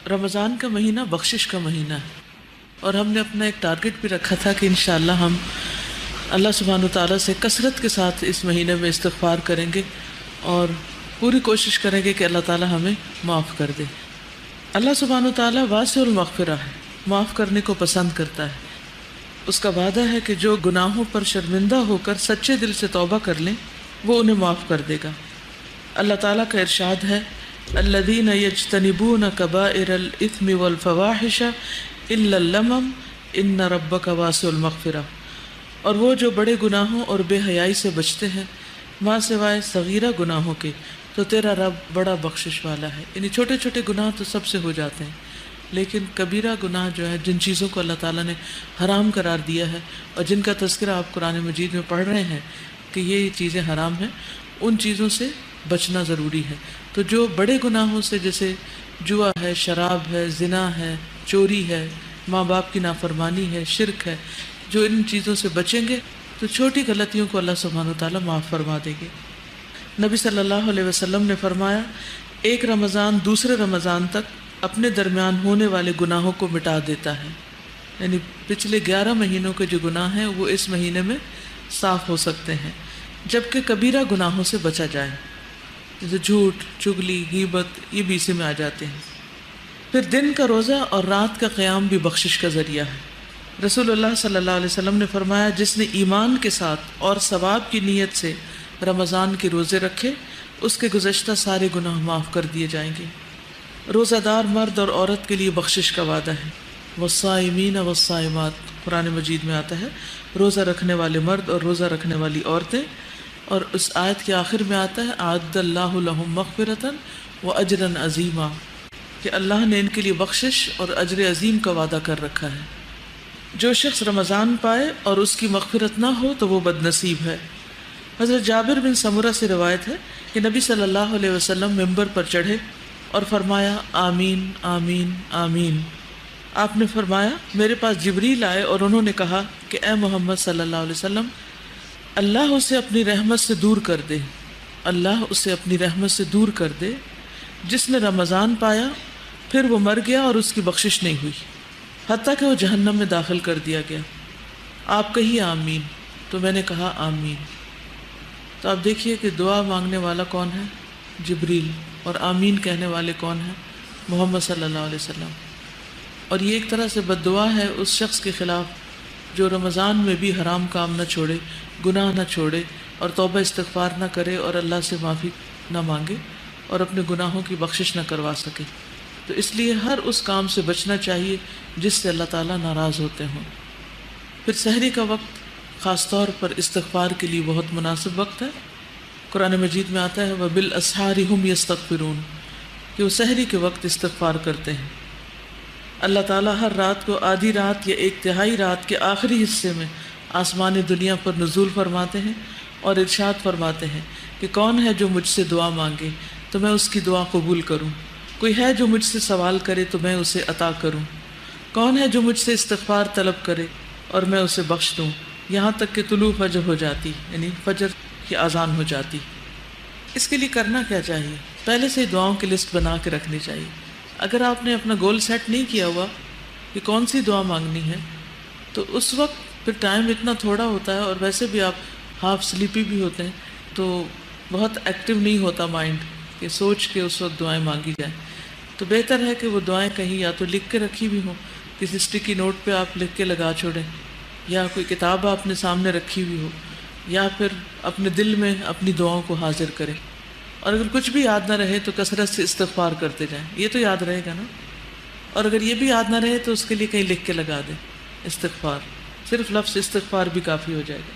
رمضان کا مہینہ بخشش کا مہینہ ہے، اور ہم نے اپنا ایک ٹارگٹ بھی رکھا تھا کہ انشاءاللہ ہم اللہ سبحانہ وتعالیٰ سے کثرت کے ساتھ اس مہینے میں استغفار کریں گے اور پوری کوشش کریں گے کہ اللہ تعالیٰ ہمیں معاف کر دے۔ اللہ سبحانہ وتعالیٰ واسع المغفرہ ہے، معاف کرنے کو پسند کرتا ہے۔ اس کا وعدہ ہے کہ جو گناہوں پر شرمندہ ہو کر سچے دل سے توبہ کر لیں وہ انہیں معاف کر دے گا۔ اللہ تعالیٰ کا ارشاد ہے الذین یجتنبون کبائر الاثم والفواحش الا اللمم ان ربک واسع المغفرہ، اور وہ جو بڑے گناہوں اور بے حیائی سے بچتے ہیں ماں سوائے صغیرہ گناہوں کے تو تیرا رب بڑا بخشش والا ہے۔ یعنی چھوٹے چھوٹے گناہ تو سب سے ہو جاتے ہیں، لیکن کبیرہ گناہ جو ہے، جن چیزوں کو اللہ تعالیٰ نے حرام قرار دیا ہے اور جن کا تذکرہ آپ قرآن مجید میں پڑھ رہے ہیں کہ یہ چیزیں حرام ہیں، ان چیزوں سے بچنا ضروری ہے۔ تو جو بڑے گناہوں سے جیسے جوا ہے، شراب ہے، زنا ہے، چوری ہے، ماں باپ کی نافرمانی ہے، شرک ہے، جو ان چیزوں سے بچیں گے تو چھوٹی غلطیوں کو اللہ سبحانہ وتعالیٰ معاف فرما دے گے۔ نبی صلی اللہ علیہ وسلم نے فرمایا ایک رمضان دوسرے رمضان تک اپنے درمیان ہونے والے گناہوں کو مٹا دیتا ہے، یعنی پچھلے 11 مہینوں کے جو گناہ ہیں وہ اس مہینے میں صاف ہو سکتے ہیں، جبکہ کبیرہ گناہوں سے بچا جائے، جیسے جھوٹ، چغلی، غیبت، یہ بھی اسی میں آ جاتے ہیں۔ پھر دن کا روزہ اور رات کا قیام بھی بخشش کا ذریعہ ہے۔ رسول اللہ صلی اللہ علیہ وسلم نے فرمایا جس نے ایمان کے ساتھ اور ثواب کی نیت سے رمضان کے روزے رکھے اس کے گزشتہ سارے گناہ معاف کر دیے جائیں گے۔ روزہ دار مرد اور عورت کے لیے بخشش کا وعدہ ہے۔ والصائمین والصائمات قرآن مجید میں آتا ہے، روزہ رکھنے والے مرد اور روزہ رکھنے والی عورتیں، اور اس آیت کے آخر میں آتا ہے اعد اللہ لہم مغفرۃ واجرا عظیما، کہ اللہ نے ان کے لیے بخشش اور اجر عظیم کا وعدہ کر رکھا ہے۔ جو شخص رمضان پائے اور اس کی مغفرت نہ ہو تو وہ بد نصیب ہے۔ حضرت جابر بن سمرہ سے روایت ہے کہ نبی صلی اللہ علیہ وسلم ممبر پر چڑھے اور فرمایا آمین آمین آمین۔ آپ نے فرمایا میرے پاس جبریل آئے اور انہوں نے کہا کہ اے محمد صلی اللہ علیہ وسلم، اللہ اسے اپنی رحمت سے دور کر دے، اللہ اسے اپنی رحمت سے دور کر دے جس نے رمضان پایا پھر وہ مر گیا اور اس کی بخشش نہیں ہوئی، حتیٰ کہ وہ جہنم میں داخل کر دیا گیا۔ آپ کہیے آمین، تو میں نے کہا آمین۔ تو آپ دیکھیے کہ دعا مانگنے والا کون ہے؟ جبریل، اور آمین کہنے والے کون ہیں؟ محمد صلی اللہ علیہ وسلم۔ اور یہ ایک طرح سے بد دعا ہے اس شخص کے خلاف جو رمضان میں بھی حرام کام نہ چھوڑے، گناہ نہ چھوڑے، اور توبہ استغفار نہ کرے اور اللہ سے معافی نہ مانگے اور اپنے گناہوں کی بخشش نہ کروا سکے۔ تو اس لیے ہر اس کام سے بچنا چاہیے جس سے اللہ تعالیٰ ناراض ہوتے ہوں۔ پھر سحری کا وقت خاص طور پر استغفار کے لیے بہت مناسب وقت ہے۔ قرآن مجید میں آتا ہے وَبِالْأَسْحَارِ هُمْ يَسْتَغْفِرُونَ، کہ وہ سحری کے وقت استغفار کرتے ہیں۔ اللہ تعالیٰ ہر رات کو آدھی رات یا ایک تہائی رات کے آخری حصے میں آسمان دنیا پر نزول فرماتے ہیں اور ارشاد فرماتے ہیں کہ کون ہے جو مجھ سے دعا مانگے تو میں اس کی دعا قبول کروں، کوئی ہے جو مجھ سے سوال کرے تو میں اسے عطا کروں، کون ہے جو مجھ سے استغفار طلب کرے اور میں اسے بخش دوں، یہاں تک کہ طلوع فجر ہو جاتی، یعنی فجر کی اذان ہو جاتی۔ اس کے لیے کرنا کیا چاہیے؟ پہلے سے ہی دعاؤں کی لسٹ بنا کے رکھنی چاہیے۔ اگر آپ نے اپنا گول سیٹ نہیں کیا ہوا کہ کون سی دعا مانگنی ہے تو اس وقت پھر ٹائم اتنا تھوڑا ہوتا ہے، اور ویسے بھی آپ ہاف سلیپی بھی ہوتے ہیں تو بہت ایکٹیو نہیں ہوتا مائنڈ کہ سوچ کے اس وقت دعائیں مانگی جائیں۔ تو بہتر ہے کہ وہ دعائیں کہیں یا تو لکھ کے رکھی بھی ہوں، کسی اسٹکی نوٹ پہ آپ لکھ کے لگا چھوڑیں، یا کوئی کتاب آپ نے سامنے رکھی ہوئی ہو، یا پھر اپنے دل میں اپنی دعاؤں کو حاضر کریں۔ اور اگر کچھ بھی یاد نہ رہے تو کثرت سے استغفار کرتے جائیں، یہ تو یاد رہے گا نا۔ اور اگر یہ بھی یاد نہ رہے تو اس کے لیے کہیں لکھ کے لگا دیں استغفار، صرف لفظ استغفار بھی کافی ہو جائے گا۔